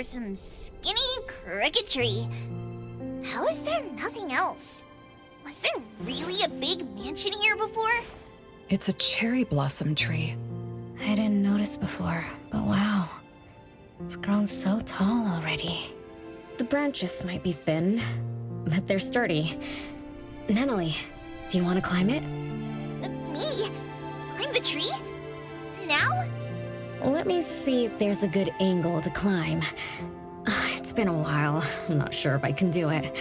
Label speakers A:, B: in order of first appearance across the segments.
A: some skinny cricket tree. How is there nothing else? Was there really a big mansion here before?
B: It's a cherry blossom tree.
C: I didn't notice before, but wow. It's grown so tall already. The branches might be thin, but they're sturdy. Natalie, do you want to climb it?
A: Me? Climb the tree? Now?
C: Let me see if there's a good angle to climb. It's been a while. I'm not sure if I can do it.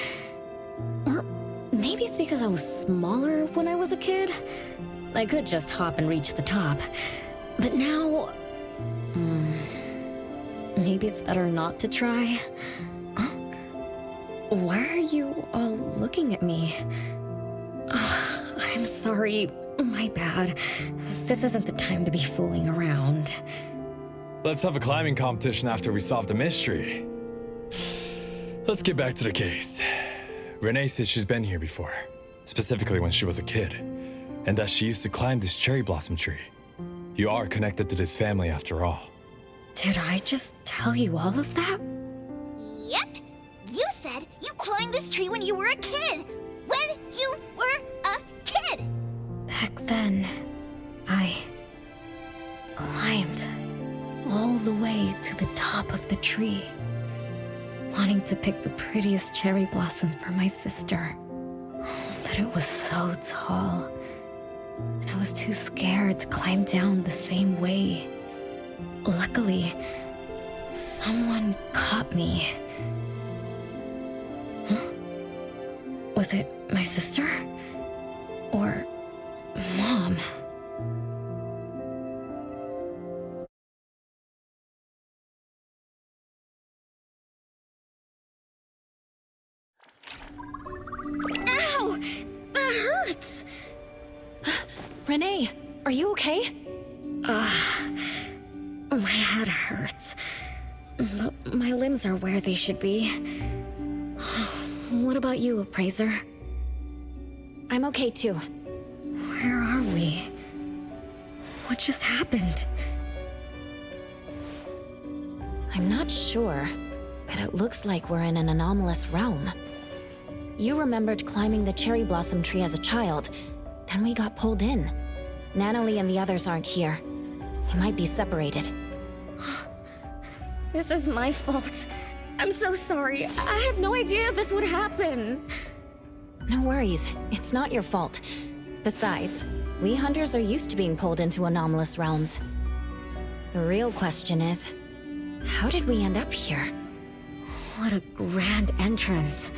C: Or maybe it's because I was smaller when I was a kid. I could just hop and reach the top. But now... maybe it's better not to try. Huh? Why are you all looking at me? I'm sorry. My bad. This isn't the time to be fooling around.
D: Let's have a climbing competition after we solve the mystery. Let's get back to the case. Renee says she's been here before, specifically when she was a kid, and that she used to climb this cherry blossom tree. You are connected to this family after all.
C: Did I just tell you all of that?
A: Yep. You said you climbed this tree when you were a kid. When you were a kid.
C: Back then, I climbed all the way to the top of the tree, wanting to pick the prettiest cherry blossom for my sister. But it was so tall, and I was too scared to climb down the same way. Luckily, someone caught me. Huh? Was it my sister? Or Mom? Ow! That hurts!
E: Renee, are you okay?
C: My head hurts. But my limbs are where they should be. What about you, Appraiser?
E: I'm okay too.
C: Where are we? What just happened?
E: I'm not sure, but it looks like we're in an anomalous realm. You remembered climbing the cherry blossom tree as a child, then we got pulled in. Natalie and the others aren't here. We might be separated.
C: This is my fault. I'm so sorry. I had no idea this would happen.
E: No worries, it's not your fault. Besides, we hunters are used to being pulled into anomalous realms. The real question is, how did we end up here?
C: What a grand entrance.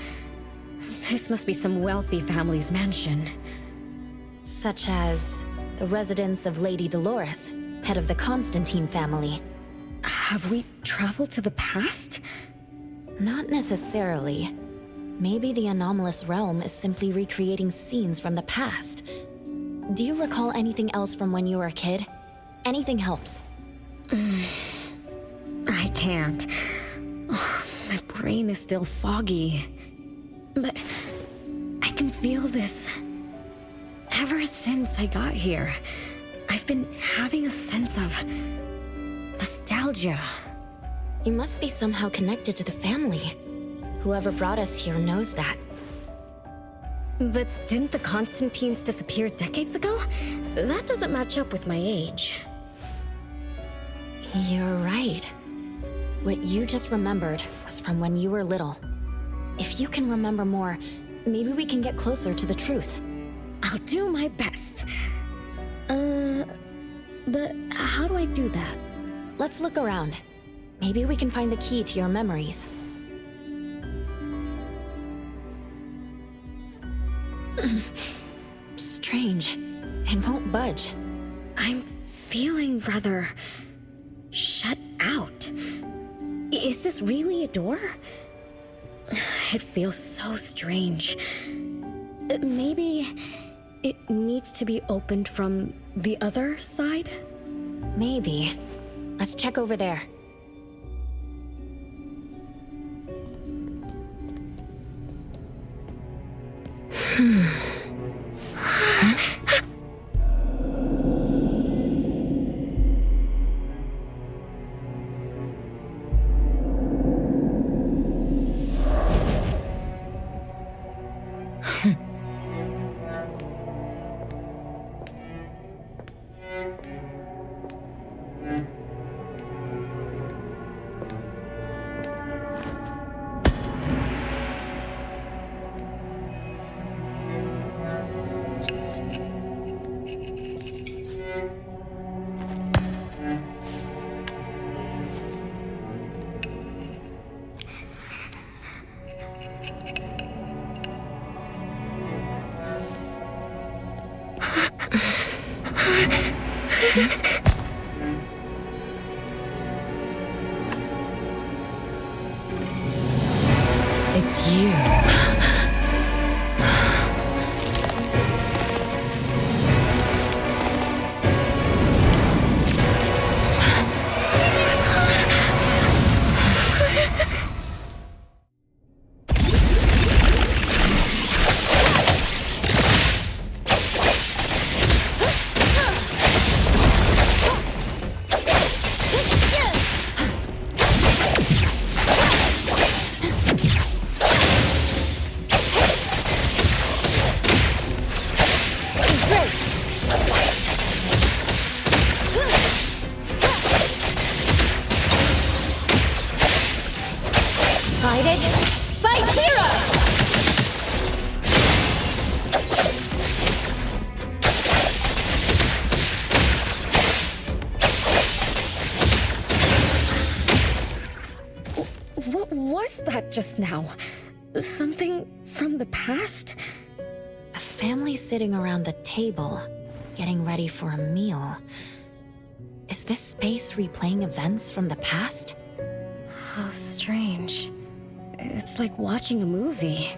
C: This must be some wealthy family's mansion.
E: Such as the residence of Lady Dolores, head of the Constantine family.
C: Have we traveled to the past?
E: Not necessarily. Maybe the anomalous realm is simply recreating scenes from the past. Do you recall anything else from when you were a kid? Anything helps.
C: I can't. My brain is still foggy. But I can feel this. Ever since I got here, I've been having a sense of nostalgia.
E: You must be somehow connected to the family. Whoever brought us here knows that.
C: But didn't the Constantines disappear decades ago? That doesn't match up with my age.
E: You're right. What you just remembered was from when you were little. If you can remember more, maybe we can get closer to the truth.
C: I'll do my best. But how do I do that?
E: Let's look around. Maybe we can find the key to your memories. Strange. It won't budge.
C: I'm feeling rather shut out. Is this really a door? It feels so strange. Maybe it needs to be opened from the other side?
E: Maybe. Let's check over there.
B: It's you.
C: What was that just now? Something from the past?
E: A family sitting around the table, getting ready for a meal. Is this space replaying events from the past?
C: How strange. It's like watching a movie.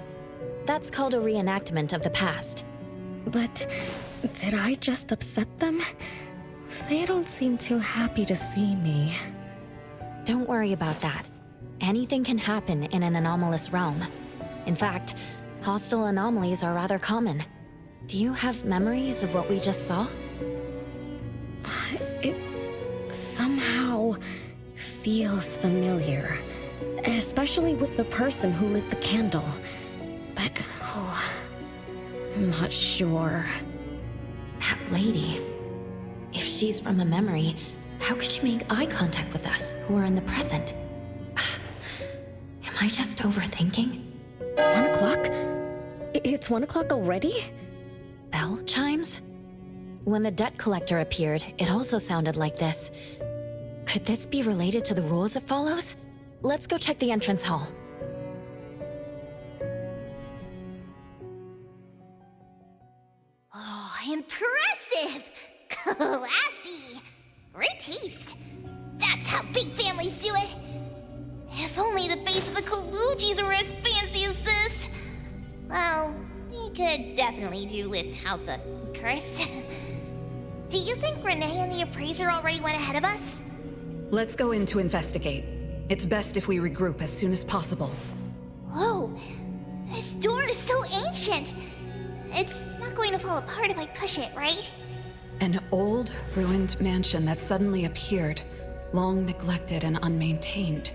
E: That's called a reenactment of the past.
C: But did I just upset them? They don't seem too happy to see me.
E: Don't worry about that. Anything can happen in an anomalous realm. In fact, hostile anomalies are rather common. Do you have memories of what we just saw?
C: It somehow feels familiar. Especially with the person who lit the candle. But, I'm not sure.
E: That lady. If she's from a memory, how could she make eye contact with us, who are in the present? Am I just overthinking?
C: 1 o'clock? It's 1 o'clock already?
E: Bell chimes? When the debt collector appeared, it also sounded like this. Could this be related to the rules it follows? Let's go check the entrance hall.
A: Impressive! Classy! Great taste. That's how big families do it. If only the base of the Kalujis were as fancy as this. Well, we could definitely do without the curse. Do you think Renee and the appraiser already went ahead of us?
B: Let's go in to investigate. It's best if we regroup as soon as possible.
A: Whoa! This door is so ancient! It's not going to fall apart if I push it, right?
B: An old, ruined mansion that suddenly appeared, long neglected and unmaintained.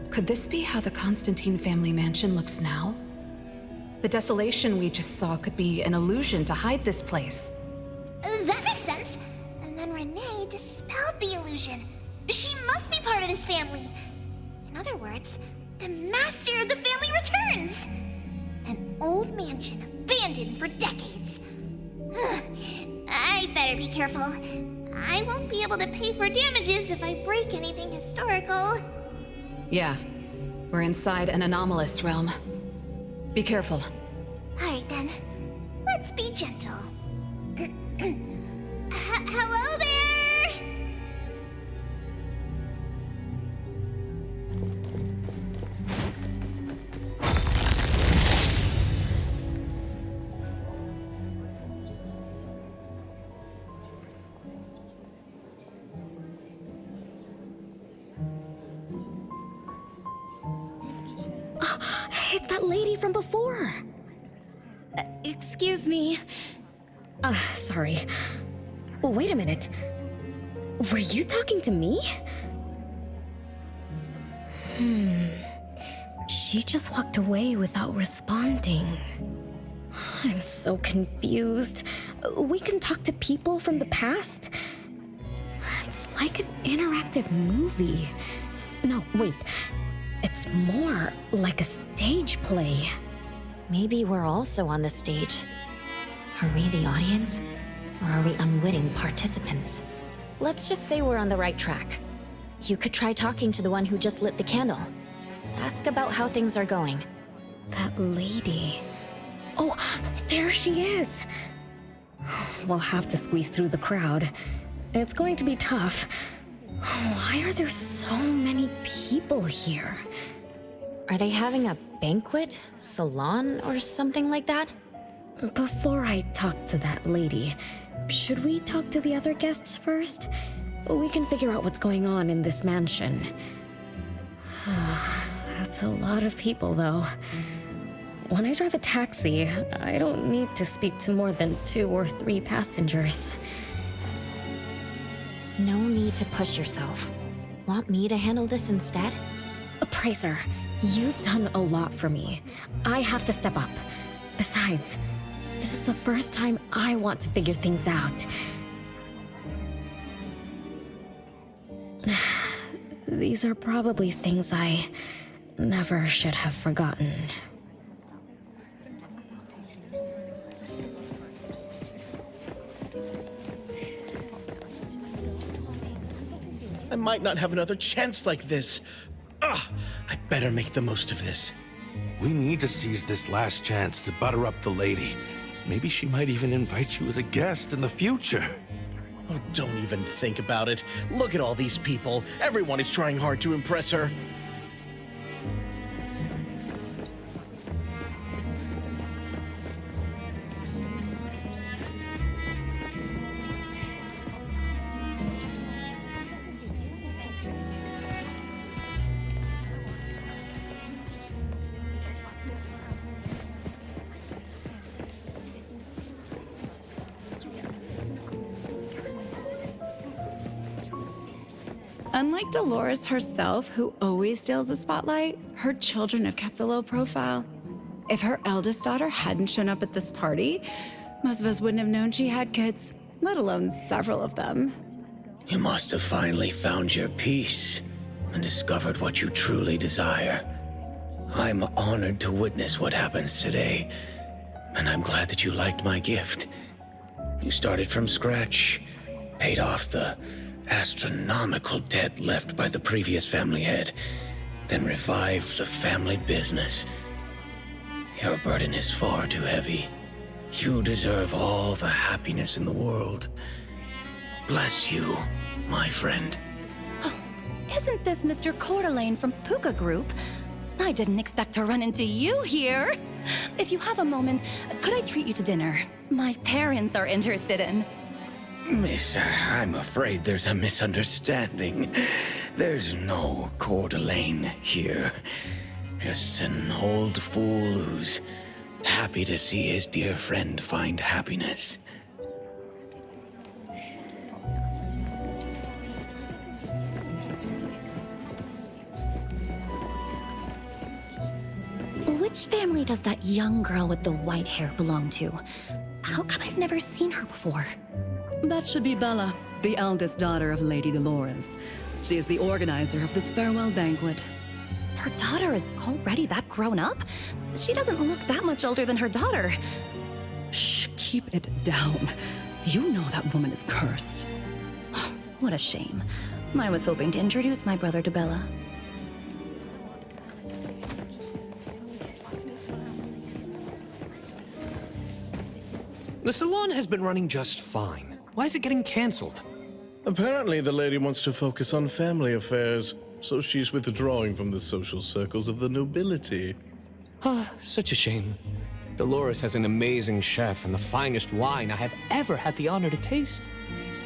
B: Could this be how the Constantine family mansion looks now? The desolation we just saw could be an illusion to hide this place.
A: That makes sense. And then Renee dispelled the illusion. She must be part of this family. In other words, the master of the family returns. An old mansion abandoned for decades. I better be careful. I won't be able to pay for damages if I break anything historical.
B: Yeah, we're inside an anomalous realm. Be careful.
A: Alright then, let's be gentle. Hello there!
C: It's that lady from before. Excuse me. Sorry. Wait a minute. Were you talking to me? She just walked away without responding. I'm so confused. We can talk to people from the past? It's like an interactive movie. No, wait. It's more like a stage play.
E: Maybe we're also on the stage. Are we the audience? Or are we unwitting participants? Let's just say we're on the right track. You could try talking to the one who just lit the candle. Ask about how things are going.
C: That lady. Oh, there she is! We'll have to squeeze through the crowd. It's going to be tough. Why are there so many people here?
E: Are they having a banquet, salon, or something like that?
C: Before I talk to that lady, should we talk to the other guests first? We can figure out what's going on in this mansion. That's a lot of people, though. When I drive a taxi, I don't need to speak to more than 2 or 3 passengers.
E: No need to push yourself. Want me to handle this instead?
C: Appraiser, you've done a lot for me. I have to step up. Besides, this is the first time I want to figure things out. These are probably things I never should have forgotten.
F: I might not have another chance like this. I better make the most of this.
G: We need to seize this last chance to butter up the lady. Maybe she might even invite you as a guest in the future.
F: Oh, don't even think about it. Look at all these people. Everyone is trying hard to impress her.
H: Unlike Dolores herself, who always steals the spotlight, her children have kept a low profile. If her eldest daughter hadn't shown up at this party, most of us wouldn't have known she had kids, let alone several of them.
I: You must have finally found your peace and discovered what you truly desire. I'm honored to witness what happens today, and I'm glad that you liked my gift. You started from scratch, paid off the astronomical debt left by the previous family head, then revived the family business. Your burden is far too heavy. You deserve all the happiness in the world. Bless you, my friend.
J: Isn't this Mr. Coeur from Puka Group? I didn't expect to run into you here. If you have a moment, could I treat you to dinner? My parents are interested in.
I: Miss, I'm afraid there's a misunderstanding. There's no Coeur d'Alene here. Just an old fool who's happy to see his dear friend find happiness.
J: Which family does that young girl with the white hair belong to? How come I've never seen her before?
K: That should be Bella, the eldest daughter of Lady Dolores. She is the organizer of this farewell banquet.
J: Her daughter is already that grown up? She doesn't look that much older than her daughter.
K: Shh, keep it down. You know that woman is cursed.
J: What a shame. I was hoping to introduce my brother to Bella.
L: The salon has been running just fine. Why is it getting cancelled?
F: Apparently, the lady wants to focus on family affairs, so she's withdrawing from the social circles of the nobility.
L: Ah, such a shame. Dolores has an amazing chef and the finest wine I have ever had the honor to taste.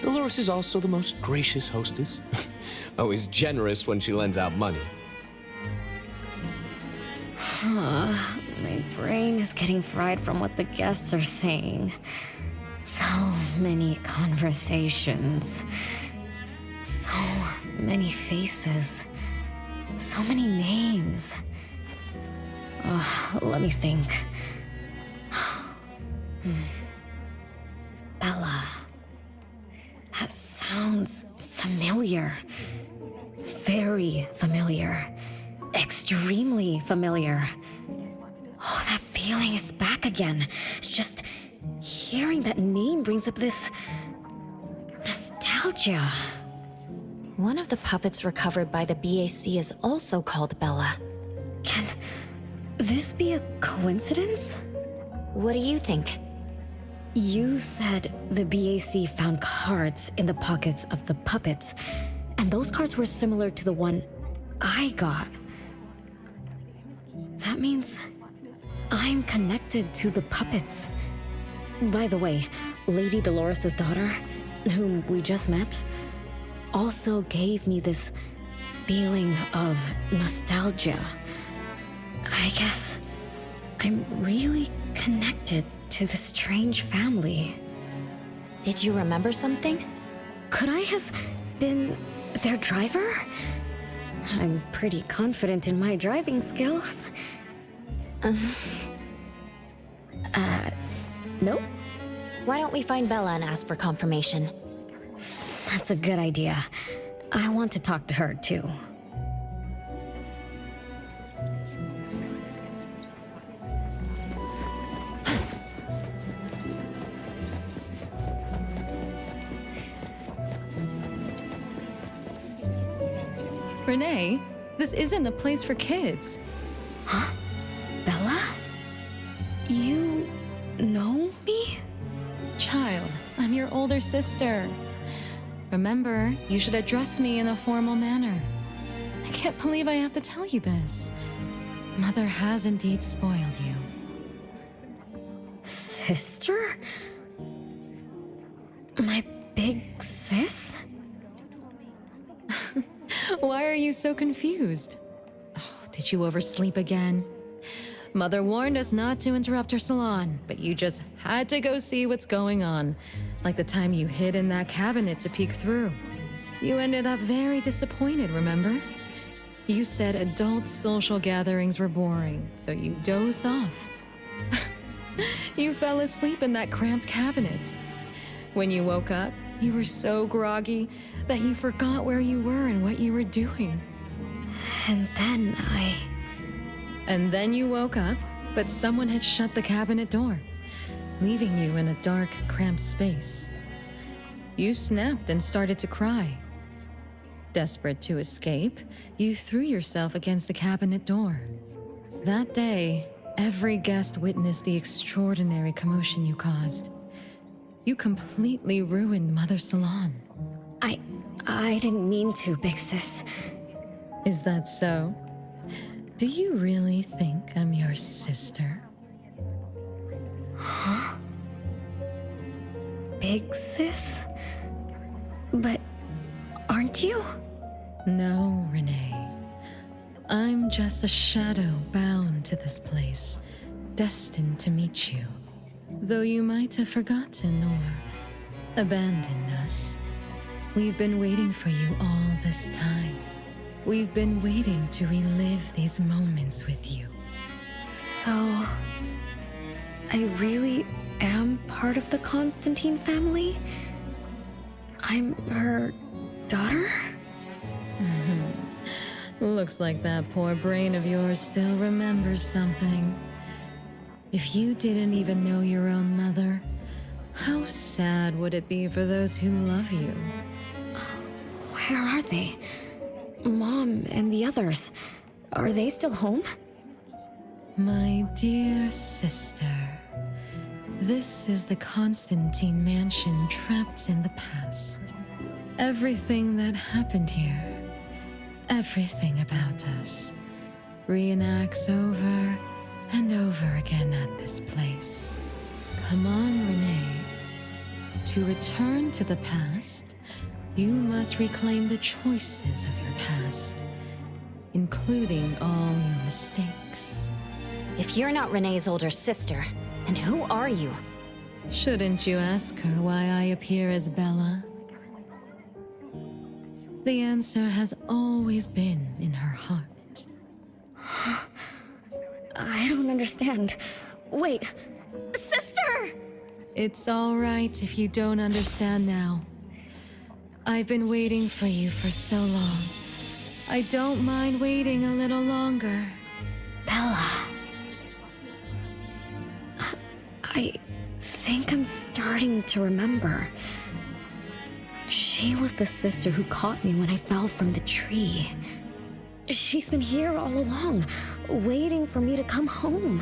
L: Dolores is also the most gracious hostess. Always generous when she lends out money.
C: My brain is getting fried from what the guests are saying. So many conversations. So many faces. So many names. Let me think. Bella. That sounds familiar. Very familiar. Extremely familiar. Oh, that feeling is back again. Just hearing that name brings up this nostalgia.
E: One of the puppets recovered by the BAC is also called Bella.
C: Can this be a coincidence?
E: What do you think?
C: You said the BAC found cards in the pockets of the puppets, and those cards were similar to the one I got. That means I'm connected to the puppets. By the way, Lady Dolores' daughter, whom we just met, also gave me this feeling of nostalgia. I guess I'm really connected to this strange family.
E: Did you remember something?
C: Could I have been their driver? I'm pretty confident in my driving skills. No?
E: Why don't we find Bella and ask for confirmation?
C: That's a good idea. I want to talk to her, too.
M: Renee, this isn't a place for kids.
C: Huh? Bella? You know me?
M: Child, I'm your older sister. Remember, you should address me in a formal manner. I can't believe I have to tell you this. Mother has indeed spoiled you.
C: Sister? My big sis?
M: Why are you so confused? Oh, did you oversleep again? Mother warned us not to interrupt her salon, but you just had to go see what's going on. Like the time you hid in that cabinet to peek through. You ended up very disappointed, remember? You said adult social gatherings were boring, so you dozed off. You fell asleep in that cramped cabinet. When you woke up, you were so groggy that you forgot where you were and what you were doing.
C: And then
M: you woke up, but someone had shut the cabinet door, leaving you in a dark, cramped space. You snapped and started to cry. Desperate to escape, you threw yourself against the cabinet door. That day, Every guest witnessed the extraordinary commotion you caused. You completely ruined Mother's salon.
C: I didn't mean to, big sis.
M: Is that so? Do you really think I'm your sister?
C: Huh? Big sis? But aren't you?
M: No, Renee. I'm just a shadow bound to this place, destined to meet you. Though you might have forgotten or abandoned us, we've been waiting for you all this time. We've been waiting to relive these moments with you.
C: So, I really am part of the Constantine family? I'm her daughter?
M: Looks like that poor brain of yours still remembers something. If you didn't even know your own mother, how sad would it be for those who love you?
C: Where are they? Mom and the others. Are they still home?
M: My dear sister, this is the Constantine mansion trapped in the past. Everything that happened here, everything about us, reenacts over and over again at this place. Come on, Renee. To return to the past, you must reclaim the choices of your past, including all your mistakes.
E: If you're not Renee's older sister, then who are you?
M: Shouldn't you ask her why I appear as Bella? The answer has always been in her heart.
C: I don't understand. Wait, sister!
M: It's all right if you don't understand now. I've been waiting for you for so long. I don't mind waiting a little longer.
C: Bella. I think I'm starting to remember. She was the sister who caught me when I fell from the tree. She's been here all along, waiting for me to come home.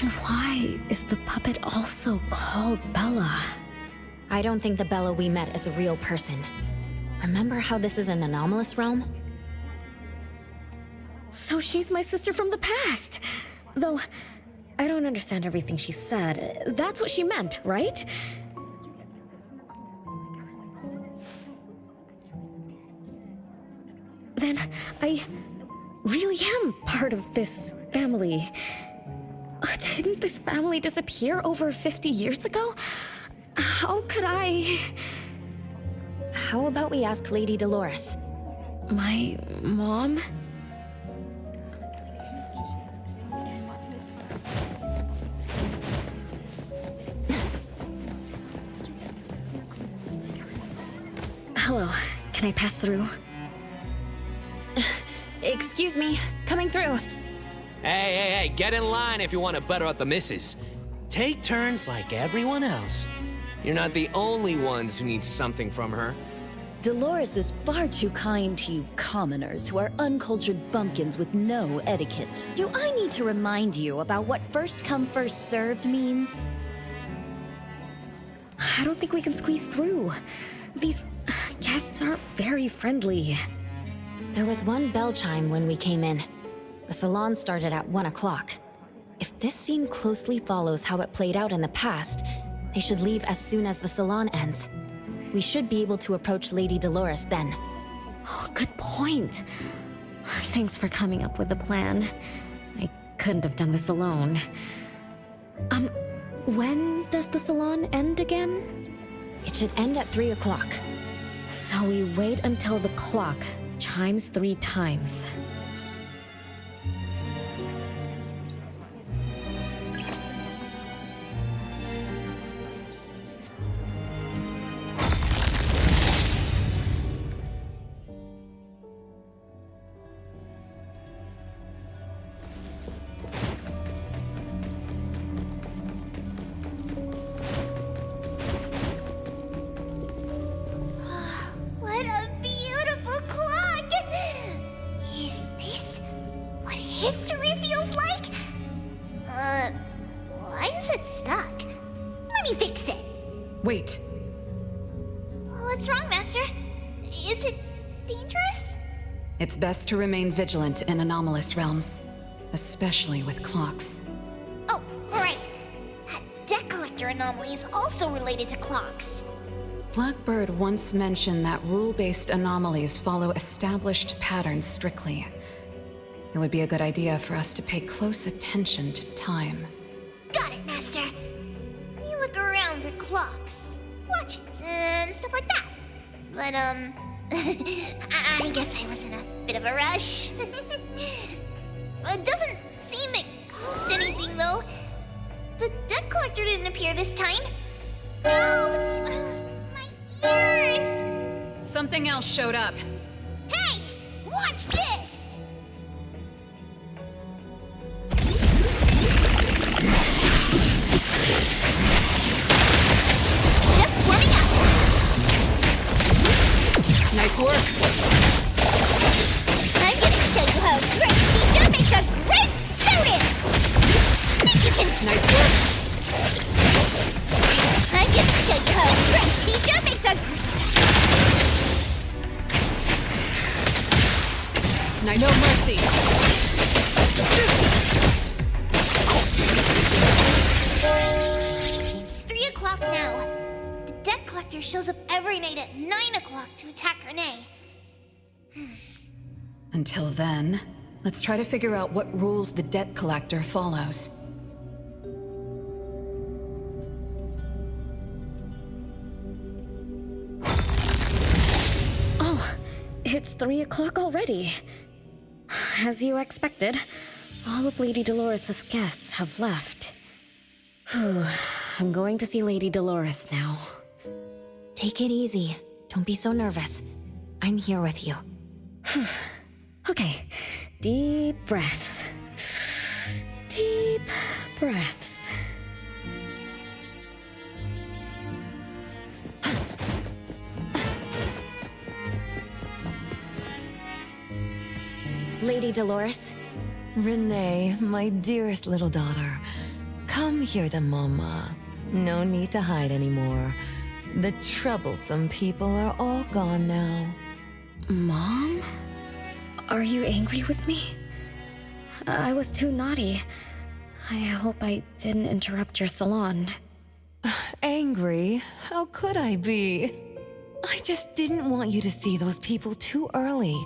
C: And why is the puppet also called Bella?
E: I don't think the Bella we met is a real person. Remember how this is an anomalous realm?
C: So she's my sister from the past. Though, I don't understand everything she said. That's what she meant, right? Then I really am part of this family. Didn't this family disappear over 50 years ago? How could I...
E: How about we ask Lady Dolores?
C: My mom? Hello, can I pass through?
E: Excuse me, coming through.
L: Hey, get in line if you want to butter up the missus. Take turns like everyone else. You're not the only ones who need something from her.
N: Dolores is far too kind to you commoners who are uncultured bumpkins with no etiquette. Do I need to remind you about what first come, first served means?
C: I don't think we can squeeze through. These guests aren't very friendly.
E: There was one bell chime when we came in. The salon started at 1 o'clock. If this scene closely follows how it played out in the past, they should leave as soon as the salon ends. We should be able to approach Lady Dolores then.
C: Oh, good point. Thanks for coming up with a plan. I couldn't have done this alone. When does the salon end again?
E: It should end at 3 o'clock.
C: So we wait until the clock chimes 3 times.
A: What a beautiful clock! Is this what history feels like? guess it's stuck. Let me fix it.
B: Wait.
A: What's wrong, Master? Is it dangerous?
B: It's best to remain vigilant in anomalous realms, especially with clocks.
A: Oh, right. A debt collector anomaly is also related to clocks.
B: Blackbird once mentioned that rule-based anomalies follow established patterns strictly. It would be a good idea for us to pay close attention to time.
A: Got it, Master. We look around for clocks, watches, and stuff like that. But, I guess I was in a bit of a rush. It doesn't seem it cost anything, though. The debt collector didn't appear this time. Ouch! My ears!
B: Something else showed up.
A: Hey! Watch this! Just warming up.
B: Nice work.
A: I'm gonna show you how a great teacher makes a great student!
B: Nice work.
A: I'm gonna show you how a great teacher makes a...
B: No mercy.
A: It's 3 o'clock now. The debt collector shows up every night at 9 o'clock to attack Renee.
B: Until then, let's try to figure out what rules the debt collector follows.
C: Oh, it's 3 o'clock already. As you expected, all of Lady Dolores' guests have left. Whew, I'm going to see Lady Dolores now.
E: Take it easy. Don't be so nervous. I'm here with you.
C: Okay, deep breaths. Deep breaths.
E: Lady Dolores?
O: Renee, my dearest little daughter, come here to Mama. No need to hide anymore. The troublesome people are all gone now.
C: Mom? Are you angry with me? I was too naughty. I hope I didn't interrupt your salon.
O: Angry? How could I be? I just didn't want you to see those people too early.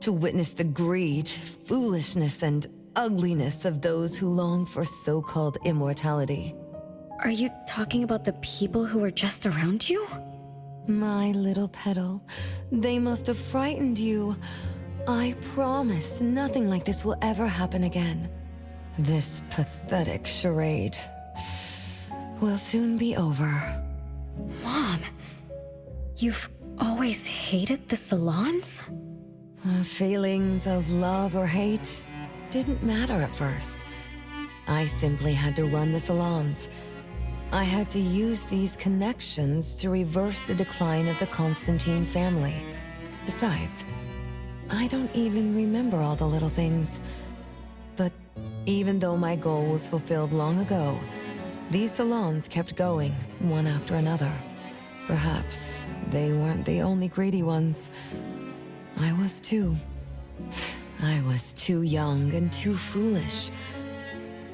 O: To witness the greed, foolishness, and ugliness of those who long for so-called immortality.
C: Are you talking about the people who were just around you?
O: My little petal, they must have frightened you. I promise nothing like this will ever happen again. This pathetic charade will soon be over.
C: Mom, you've always hated the salons?
O: Feelings of love or hate didn't matter at first. I simply had to run the salons. I had to use these connections to reverse the decline of the Constantine family. Besides, I don't even remember all the little things. But even though my goal was fulfilled long ago, these salons kept going, one after another. Perhaps they weren't the only greedy ones. I was too. I was too young and too foolish.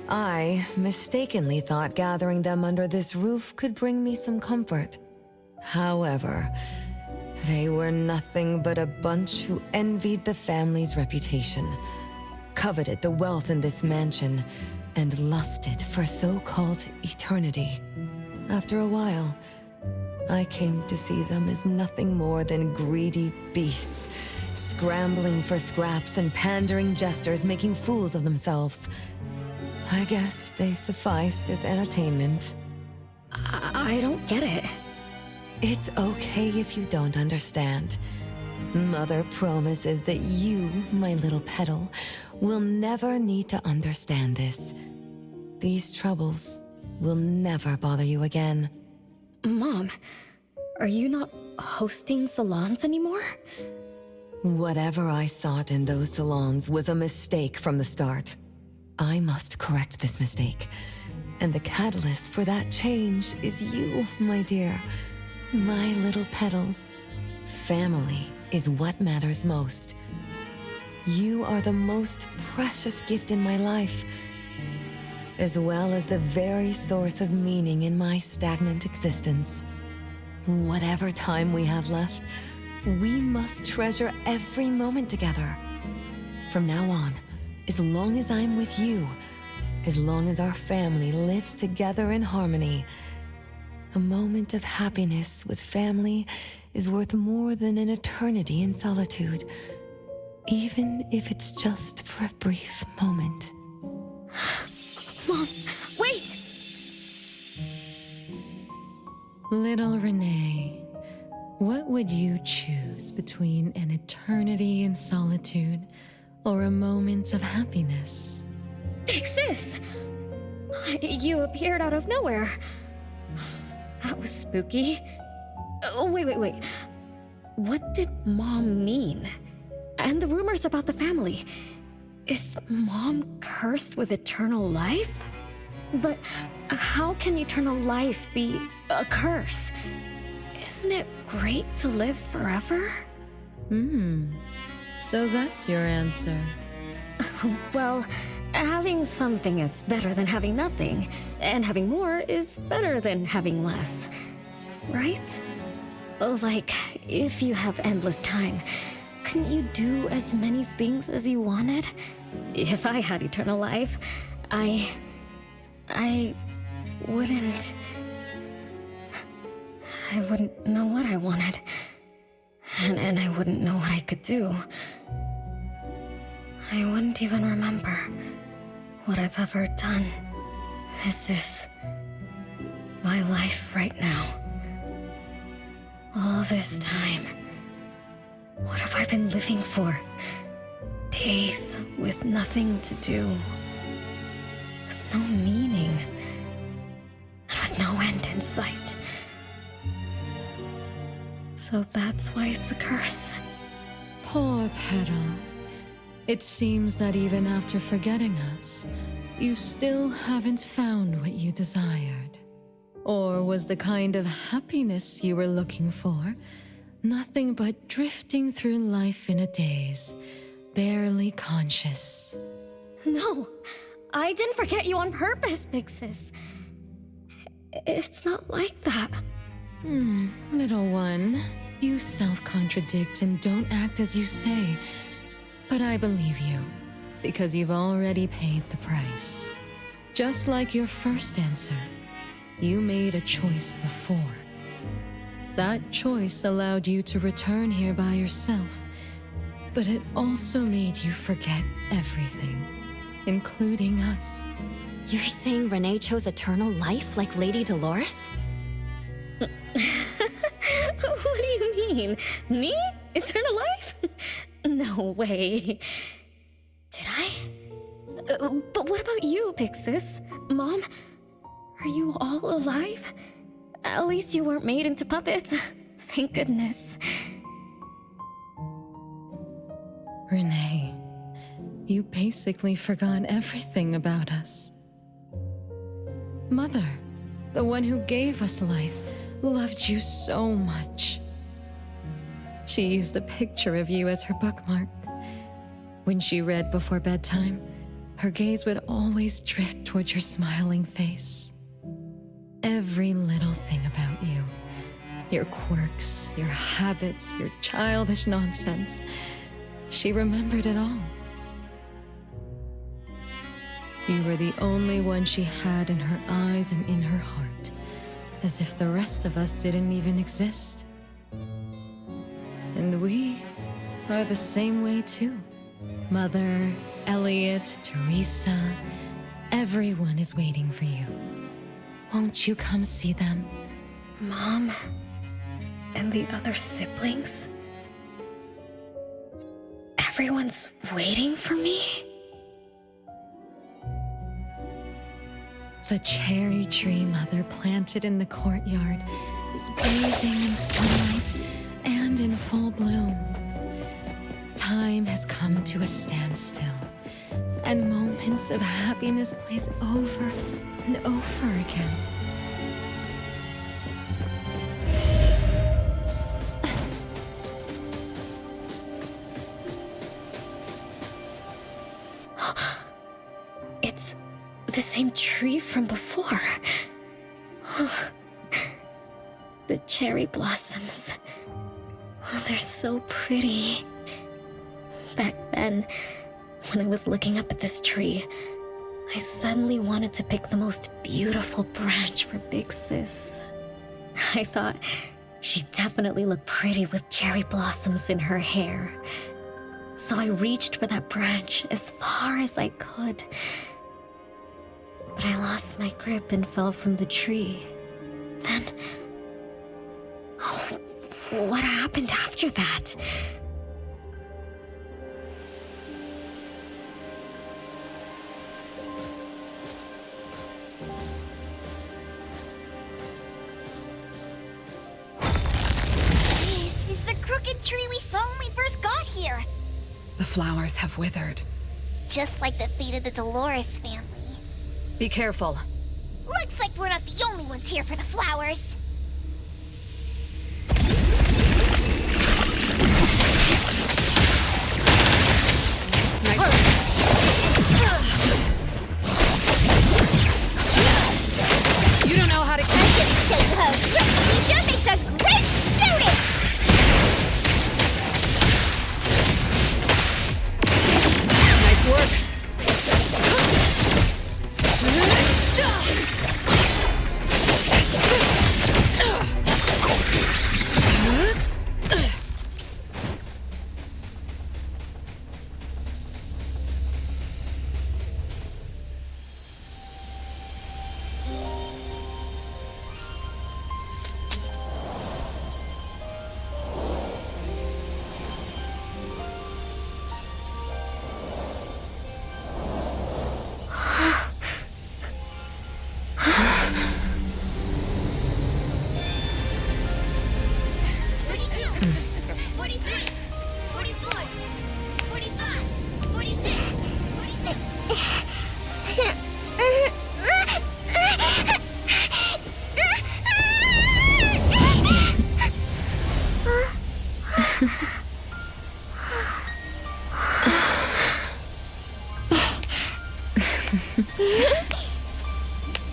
O: I mistakenly thought gathering them under this roof could bring me some comfort. However, they were nothing but a bunch who envied the family's reputation, coveted the wealth in this mansion, and lusted for so-called eternity. After a while, I came to see them as nothing more than greedy beasts, scrambling for scraps and pandering jesters making fools of themselves. I guess they sufficed as entertainment.
C: I don't get it.
O: It's okay if you don't understand. Mother promises that you, my little petal, will never need to understand this. These troubles will never bother you again.
C: Mom, are you not hosting salons anymore?
O: Whatever I sought in those salons was a mistake from the start. I must correct this mistake. And the catalyst for that change is you, my dear. My little petal. Family is what matters most. You are the most precious gift in my life, as well as the very source of meaning in my stagnant existence. Whatever time we have left, we must treasure every moment together. From now on, as long as I'm with you, as long as our family lives together in harmony, a moment of happiness with family is worth more than an eternity in solitude, even if it's just for a brief moment.
C: Mom, wait!
M: Little Renee, what would you choose between an eternity in solitude or a moment of happiness?
C: Sis! You appeared out of nowhere. That was spooky. Oh, wait. What did Mom mean? And the rumors about the family. Is Mom cursed with eternal life? But how can eternal life be a curse? Isn't it great to live forever?
M: So that's your answer.
C: Well, having something is better than having nothing, and having more is better than having less. Right? Like, if you have endless time, couldn't you do as many things as you wanted? If I had eternal life, I wouldn't know what I wanted. And I wouldn't know what I could do. I wouldn't even remember what I've ever done. This is my life right now. All this time. What have I been living for? Days with nothing to do. With no meaning. And with no end in sight. So that's why it's a curse.
M: Poor Petal. It seems that even after forgetting us, you still haven't found what you desired. Or was the kind of happiness you were looking for nothing but drifting through life in a daze, barely conscious?
C: No, I didn't forget you on purpose, Big Sis. It's not like that.
M: Little one, you self-contradict and don't act as you say. But I believe you, because you've already paid the price. Just like your first answer, you made a choice before. That choice allowed you to return here by yourself, but it also made you forget everything, including us.
E: You're saying Renee chose eternal life like Lady Dolores?
C: What do you mean? Me? Eternal life? No way. Did I? But what about you, Big Sis? Mom? Are you all alive? At least you weren't made into puppets. Thank goodness.
M: Renee, you basically forgot everything about us. Mother, the one who gave us life, loved you so much. She used a picture of you as her bookmark. When she read before bedtime, her gaze would always drift toward your smiling face. Every little thing about you, your quirks, your habits, your childish nonsense, she remembered it all. You were the only one she had in her eyes and in her heart, as if the rest of us didn't even exist. And we are the same way too. Mother, Elliot, Teresa, everyone is waiting for you. Won't you come see them?
C: Mom and the other siblings? Everyone's waiting for me?
M: The cherry tree Mother planted in the courtyard is bathing in sunlight and in full bloom. Time has come to a standstill, and moments of happiness plays over and over again.
C: It's the same tree from before. The cherry blossoms. Oh, they're so pretty. Back then, when I was looking up at this tree, I suddenly wanted to pick the most beautiful branch for Big Sis. I thought she'd definitely look pretty with cherry blossoms in her hair. So I reached for that branch as far as I could. But I lost my grip and fell from the tree. Then... oh, what happened after that?
A: This is the crooked tree we saw when we first got here.
B: The flowers have withered.
A: Just like the fate of the Dolores family.
B: Be careful.
A: Looks like we're not the only ones here for the flowers.
M: You don't know how to catch it!
A: Show you how quick teacher makes a great student!
M: Nice work.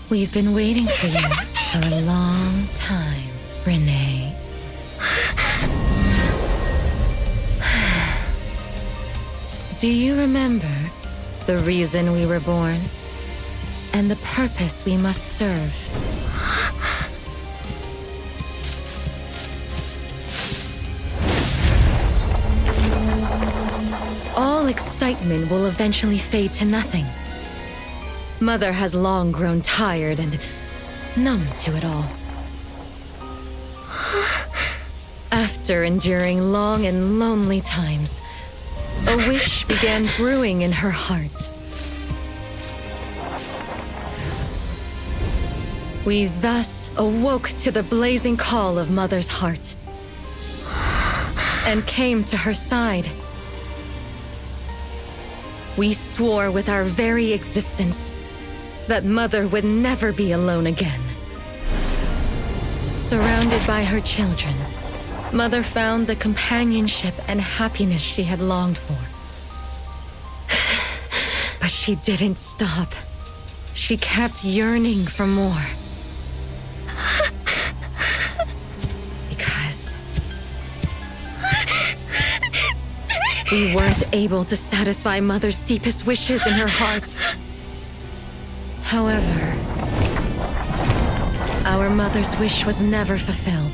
M: We've been waiting for you for a long time, Renee. Do you remember the reason we were born? And the purpose we must serve? All excitement will eventually fade to nothing. Mother has long grown tired and numb to it all. After enduring long and lonely times, a wish began brewing in her heart. We thus awoke to the blazing call of Mother's heart and came to her side. We swore with our very existence that Mother would never be alone again. Surrounded by her children, Mother found the companionship and happiness she had longed for. But she didn't stop. She kept yearning for more. Because we weren't able to satisfy Mother's deepest wishes in her heart. However, our mother's wish was never fulfilled,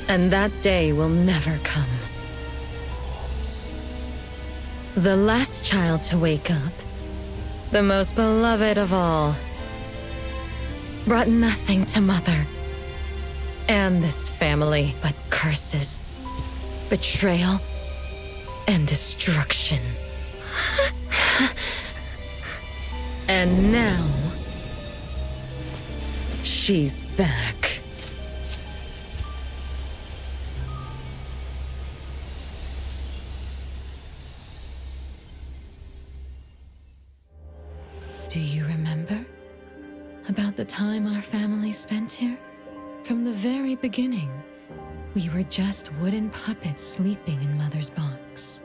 M: and that day will never come. The last child to wake up, the most beloved of all, brought nothing to Mother and this family but curses, betrayal, and destruction. And now, she's back. about the time our family spent here? From the very beginning, we were just wooden puppets sleeping in Mother's box.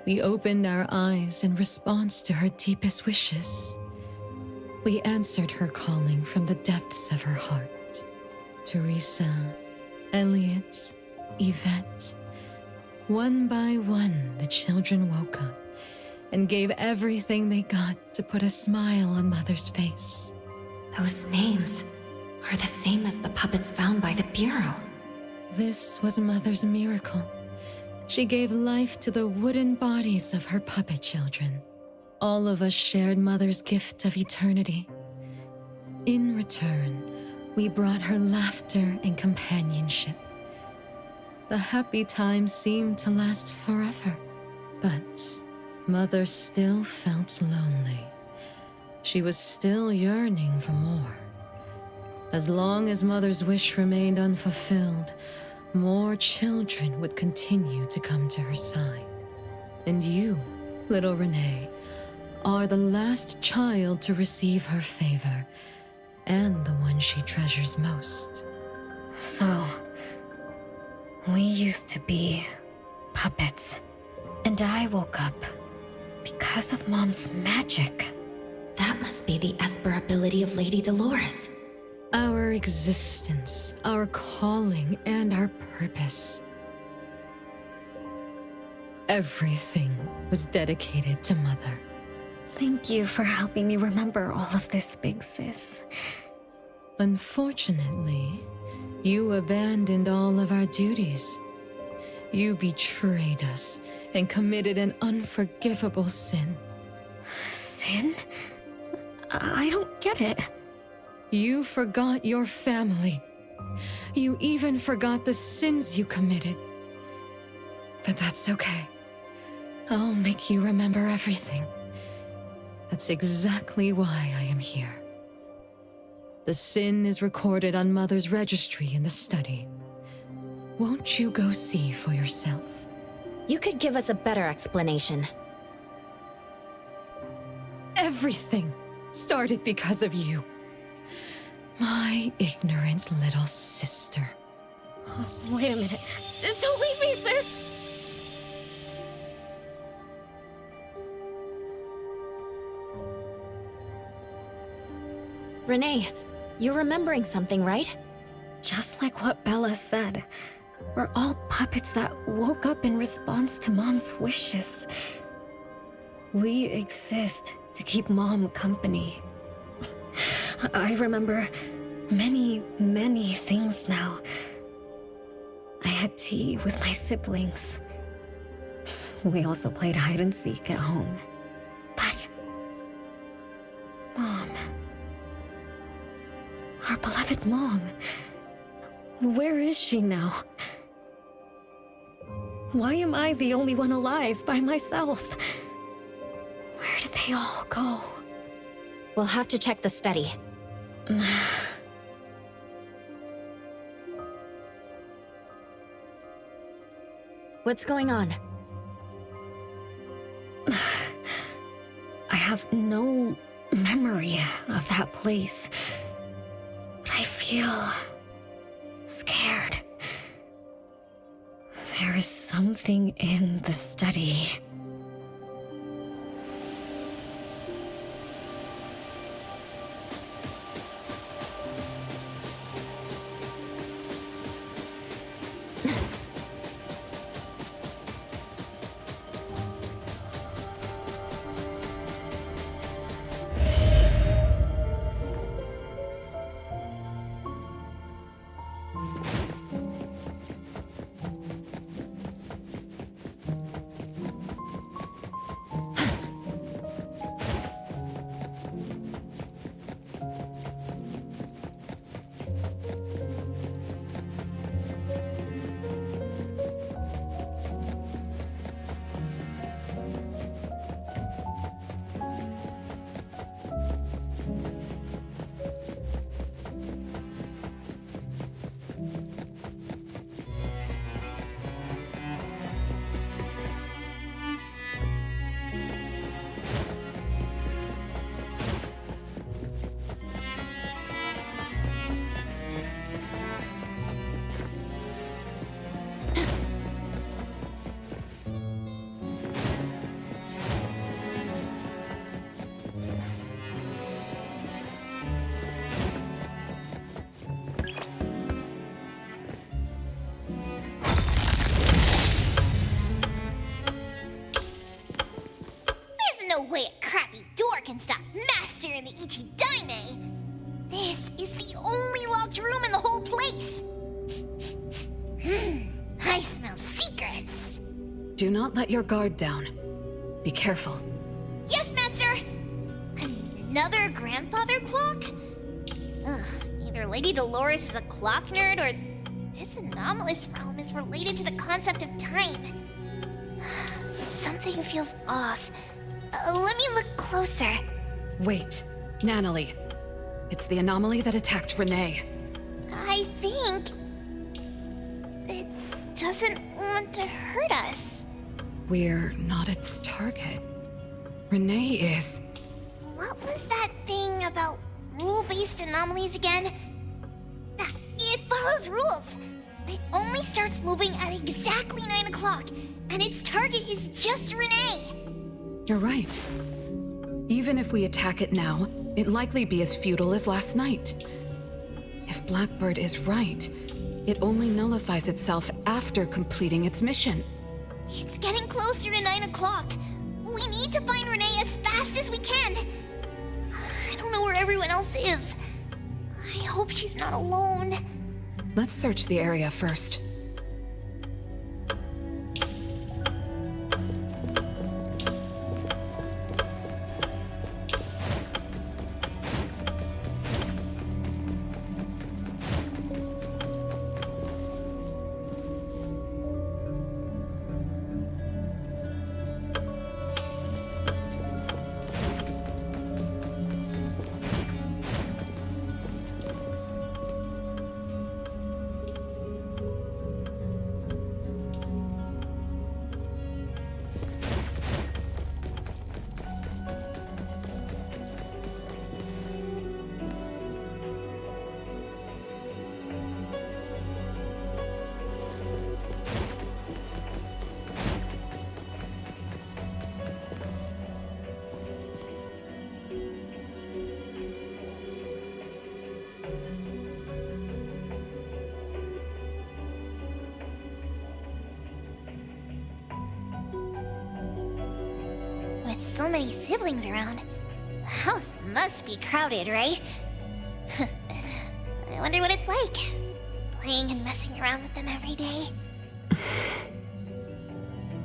M: We opened our eyes in response to her deepest wishes. We answered her calling from the depths of her heart. Teresa, Elliot, Yvette. One by one, the children woke up and gave everything they got to put a smile on Mother's face.
E: Those names are the same as the puppets found by the Bureau.
M: This was Mother's miracle. She gave life to the wooden bodies of her puppet children. All of us shared Mother's gift of eternity. In return, we brought her laughter and companionship. The happy times seemed to last forever, but Mother still felt lonely. She was still yearning for more. As long as Mother's wish remained unfulfilled, more children would continue to come to her side. And you, little Renee, are the last child to receive her favor, and the one she treasures most.
C: So, we used to be puppets, and I woke up because of Mom's magic.
E: That must be the Esper ability of Lady Dolores.
M: Our existence, our calling, and our purpose. Everything was dedicated to Mother.
C: Thank you for helping me remember all of this, Big Sis.
M: Unfortunately, you abandoned all of our duties. You betrayed us and committed an unforgivable sin.
C: Sin? I don't get it.
M: You forgot your family. You even forgot the sins you committed. But that's okay. I'll make you remember everything. That's exactly why I am here. The sin is recorded on Mother's registry in the study. Won't you go see for yourself?
E: You could give us a better explanation.
M: Everything started because of you. My ignorant little sister.
C: Oh, wait a minute. Don't leave me, sis!
E: Renee, you're remembering something, right?
C: Just like what Bella said. We're all puppets that woke up in response to Mom's wishes. We exist to keep Mom company. I remember many, many things now. I had tea with my siblings. We also played hide and seek at home. But Mom, our beloved Mom, where is she now? Why am I the only one alive by myself? Where did they all go?
E: We'll have to check the study. What's going on?
C: I have no memory of that place, but I feel scared. There is something in the study.
B: Do not let your guard down. Be careful.
A: Yes, Master! Another grandfather clock? Ugh, either Lady Dolores is a clock nerd or this anomalous realm is related to the concept of time. Something feels off. Let me look closer.
B: Wait, Natalie. It's the anomaly that attacked Renee.
A: I think it doesn't want to hurt us.
B: We're not its target. Renee is.
A: What was that thing about rule-based anomalies again? It follows rules. It only starts moving at exactly 9 o'clock, and its target is just Renee.
B: You're right. Even if we attack it now, it'd likely be as futile as last night. If Blackbird is right, it only nullifies itself after completing its mission.
A: It's getting closer to 9 o'clock. We need to find Renee as fast as we can. I don't know where everyone else is. I hope she's not alone.
B: Let's search the area first.
A: With so many siblings around, the house must be crowded, right? I wonder what it's like, playing and messing around with them every day.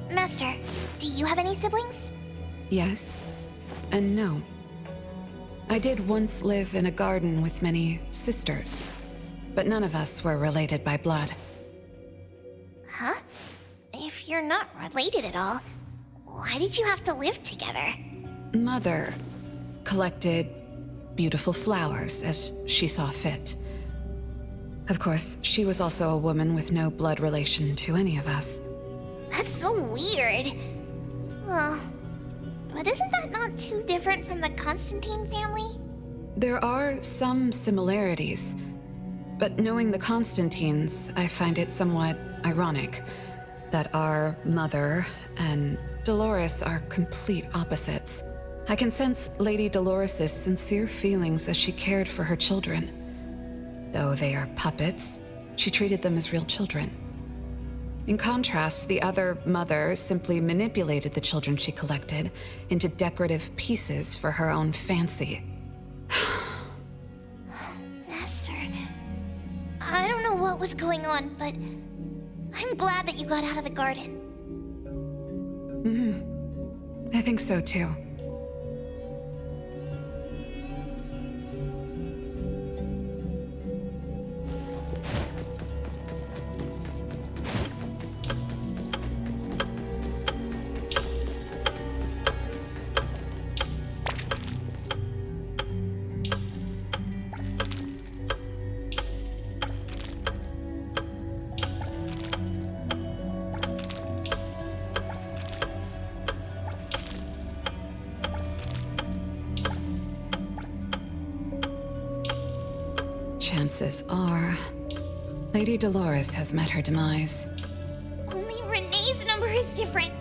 A: Master, do you have any siblings?
B: Yes, and no. I did once live in a garden with many sisters, but none of us were related by blood.
A: Huh? If you're not related at all, why did you have to live together?
B: Mother collected beautiful flowers as she saw fit. Of course, she was also a woman with no blood relation to any of us.
A: That's so weird. Well, but isn't that not too different from the Constantine family?
B: There are some similarities, but knowing the Constantines, I find it somewhat ironic that our mother and Dolores are complete opposites. I can sense Lady Dolores' sincere feelings as she cared for her children. Though they are puppets, she treated them as real children. In contrast, the other mother simply manipulated the children she collected into decorative pieces for her own fancy.
A: Master, I don't know what was going on, but I'm glad that you got out of the garden.
B: I think so too. Chances are, Lady Dolores has met her demise.
A: Only Renee's number is different.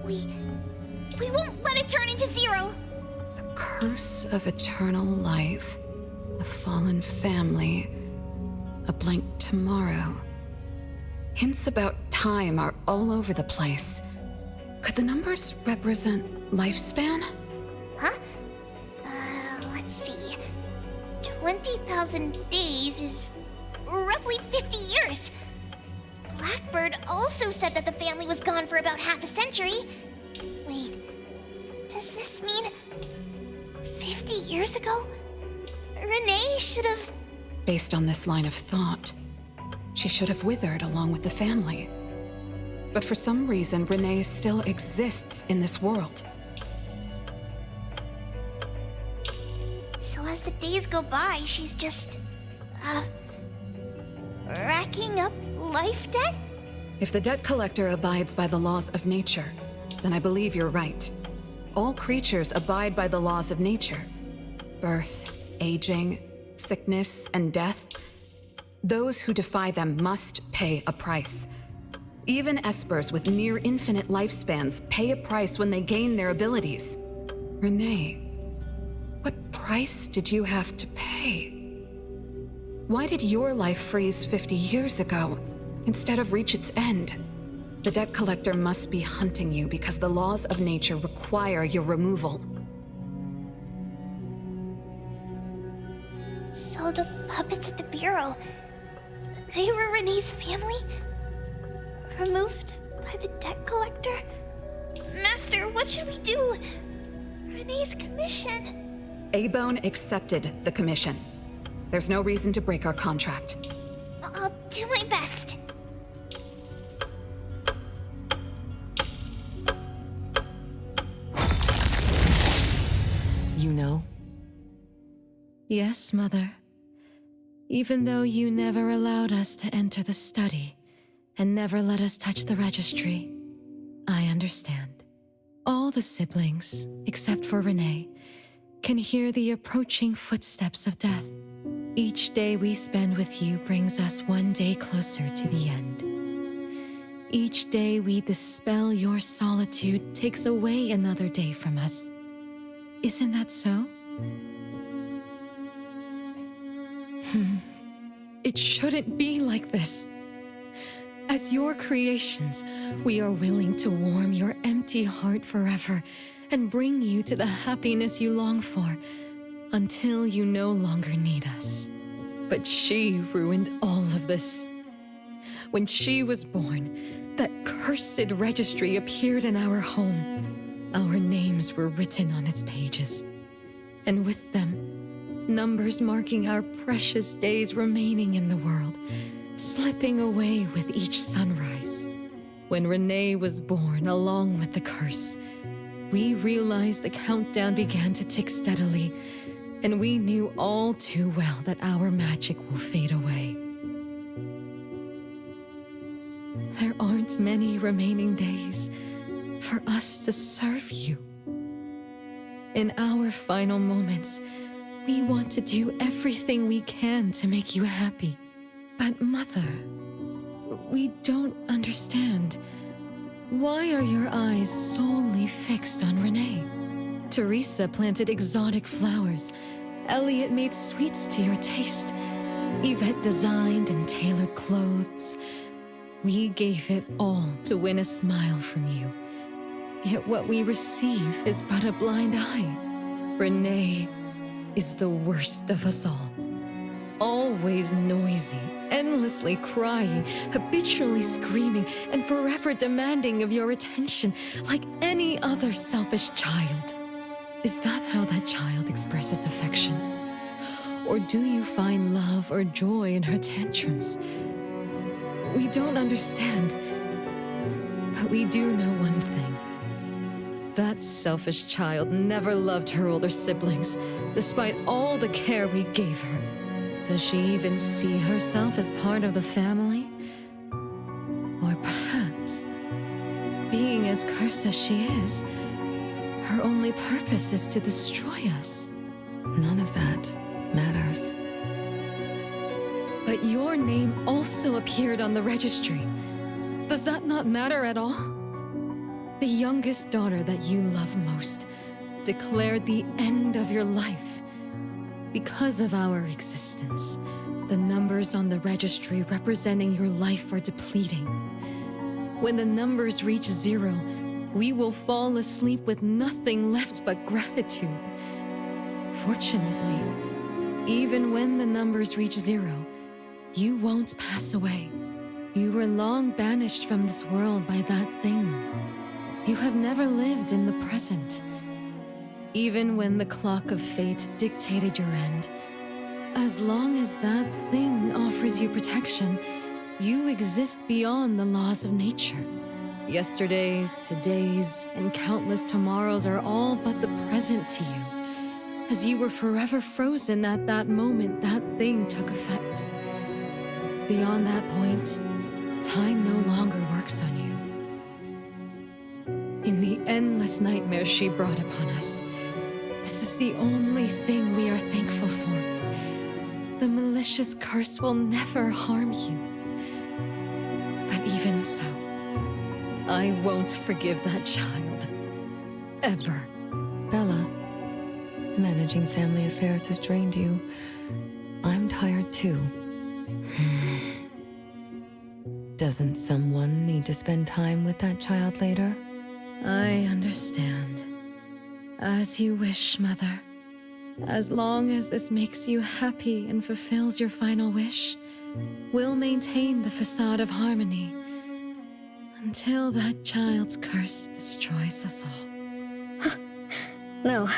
A: We won't let it turn into 0.
B: The curse of eternal life, a fallen family, a blank tomorrow. Hints about time are all over the place. Could the numbers represent lifespan?
A: Huh? Let's see. 20,000 days is roughly 50 years. Blackbird also said that the family was gone for about half a century. Wait, does this mean 50 years ago? Renee should have...
B: Based on this line of thought, she should have withered along with the family. But for some reason, Renee still exists in this world.
A: So as the days go by, she's just... racking up life debt?
B: If the debt collector abides by the laws of nature, then I believe you're right. All creatures abide by the laws of nature. Birth, aging, sickness, and death. Those who defy them must pay a price. Even espers with near infinite lifespans pay a price when they gain their abilities. Renee, what price did you have to pay? Why did your life freeze 50 years ago, instead of reach its end? The debt collector must be hunting you because the laws of nature require your removal.
A: So the puppets at the Bureau, they were Renee's family? Removed by the debt collector? Master, what should we do? Renee's commission.
B: A-Bone accepted the commission. There's no reason to break our contract.
A: I'll do my best.
O: You know?
M: Yes, Mother. Even though you never allowed us to enter the study and never let us touch the registry, I understand. All the siblings, except for Renee, can hear the approaching footsteps of death. Each day we spend with you brings us one day closer to the end. Each day we dispel your solitude takes away another day from us. Isn't that so? It shouldn't be like this. As your creations, we are willing to warm your empty heart forever and bring you to the happiness you long for until you no longer need us. But she ruined all of this. When she was born, that cursed registry appeared in our home. Our names were written on its pages. And with them, numbers marking our precious days remaining in the world, slipping away with each sunrise. When Renee was born along with the curse, we realized the countdown began to tick steadily, and we knew all too well that our magic will fade away. There aren't many remaining days for us to serve you. In our final moments, we want to do everything we can to make you happy. But Mother, we don't understand. Why are your eyes solely fixed on Renee? Teresa planted exotic flowers. Elliot made sweets to your taste. Yvette designed and tailored clothes. We gave it all to win a smile from you. Yet what we receive is but a blind eye. Renee is the worst of us all. Always noisy, endlessly crying, habitually screaming, and forever demanding of your attention like any other selfish child. Is that how that child expresses affection? Or do you find love or joy in her tantrums? We don't understand, but we do know one thing. That selfish child never loved her older siblings, despite all the care we gave her. Does she even see herself as part of the family? Or perhaps, being as cursed as she is, her only purpose is to destroy us.
O: None of that matters.
M: But your name also appeared on the registry. Does that not matter at all? The youngest daughter that you love most declared the end of your life. Because of our existence, the numbers on the registry representing your life are depleting. When the numbers reach 0, we will fall asleep with nothing left but gratitude. Fortunately, even when the numbers reach 0, you won't pass away. You were long banished from this world by that thing. You have never lived in the present. Even when the clock of fate dictated your end, as long as that thing offers you protection, you exist beyond the laws of nature. Yesterdays, todays, and countless tomorrows are all but the present to you, as you were forever frozen at that moment that thing took effect. Beyond that point, time no longer works on you. In the endless nightmares she brought upon us, this is the only thing we are thankful for. The malicious curse will never harm you. But even so, I won't forgive that child. Ever.
O: Bella, managing family affairs has drained you. I'm tired too. Doesn't someone need to spend time with that child later?
M: I understand. As you wish, Mother. As long as this makes you happy and fulfills your final wish, we'll maintain the facade of harmony until that child's curse destroys us all.
C: No.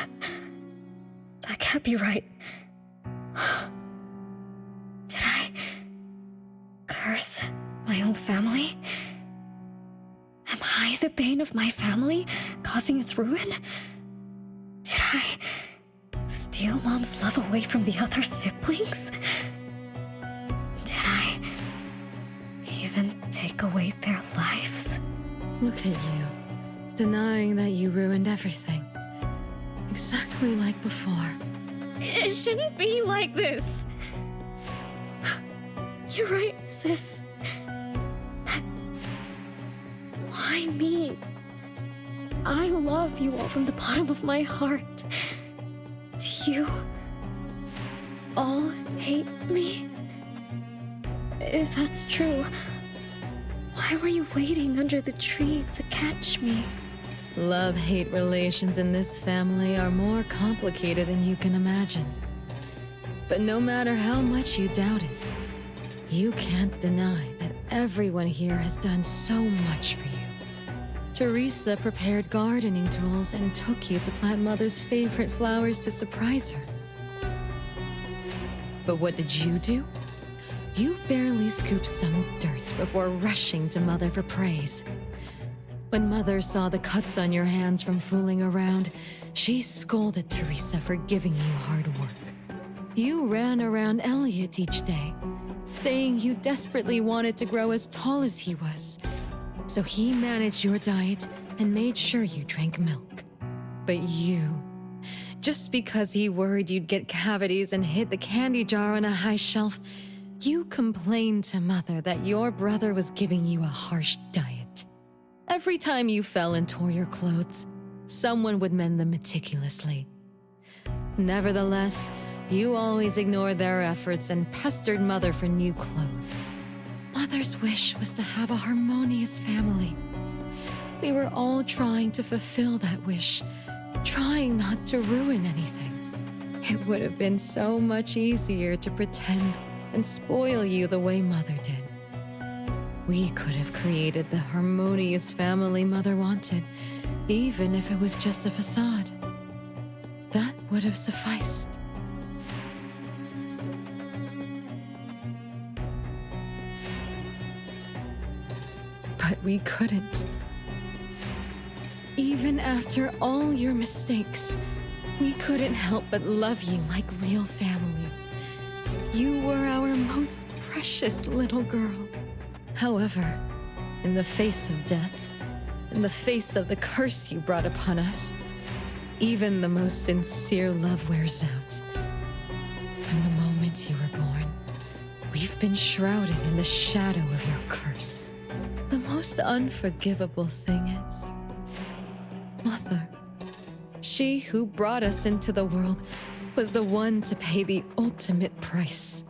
C: That can't be right. Did I curse my own family? Am I the bane of my family, causing its ruin? Did I steal Mom's love away from the other siblings? Did I even take away their lives?
M: Look at you, denying that you ruined everything. Exactly like before.
C: It shouldn't be like this. You're right, sis. Why me? I love you all from the bottom of my heart. Do you all hate me? If that's true, why were you waiting under the tree to catch me?
M: Love-hate relations in this family are more complicated than you can imagine. But no matter how much you doubt it, you can't deny that everyone here has done so much for you. Teresa prepared gardening tools and took you to plant Mother's favorite flowers to surprise her. But what did you do? You barely scooped some dirt before rushing to Mother for praise. When Mother saw the cuts on your hands from fooling around, she scolded Teresa for giving you hard work. You ran around Elliot each day, saying you desperately wanted to grow as tall as he was. So he managed your diet and made sure you drank milk. But you, just because he worried you'd get cavities and hid the candy jar on a high shelf, you complained to Mother that your brother was giving you a harsh diet. Every time you fell and tore your clothes, someone would mend them meticulously. Nevertheless, you always ignored their efforts and pestered Mother for new clothes. Mother's wish was to have a harmonious family. We were all trying to fulfill that wish, trying not to ruin anything. It would have been so much easier to pretend and spoil you the way Mother did. We could have created the harmonious family Mother wanted, even if it was just a facade. That would have sufficed. But we couldn't. Even after all your mistakes, we couldn't help but love you like real family. You were our most precious little girl. However, in the face of death, in the face of the curse you brought upon us, even the most sincere love wears out. From the moment you were born, we've been shrouded in the shadow of your curse. The most unforgivable thing is, Mother, she who brought us into the world, was the one to pay the ultimate price.